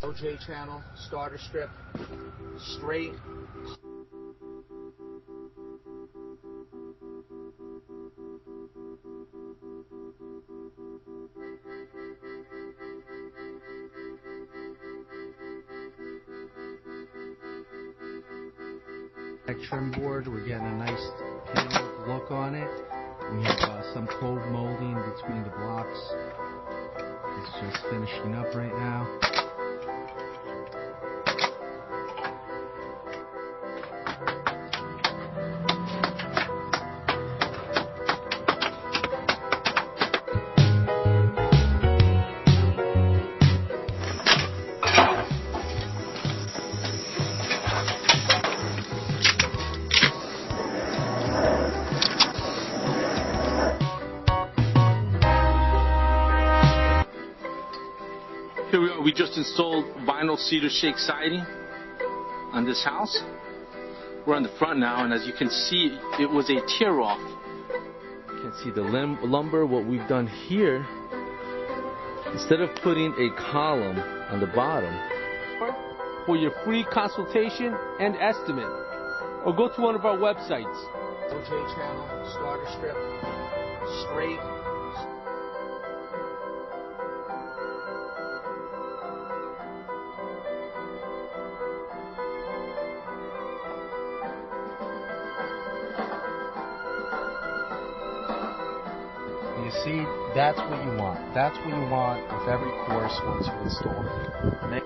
OJ channel, starter strip, straight. Trim board, we're getting a nice panel look on it. We have some clove molding between the blocks. It's just finishing up right now. Here we are. We just installed vinyl cedar shake siding on this house. We're on the front now, and as you can see, it was a tear off. You can see the lumber. What we've done here, instead of putting a column on the bottom, for your free consultation and estimate, or go to one of our websites. OJ channel, starter strip, straight. You see, that's what you want. That's what you want with every course once you install it.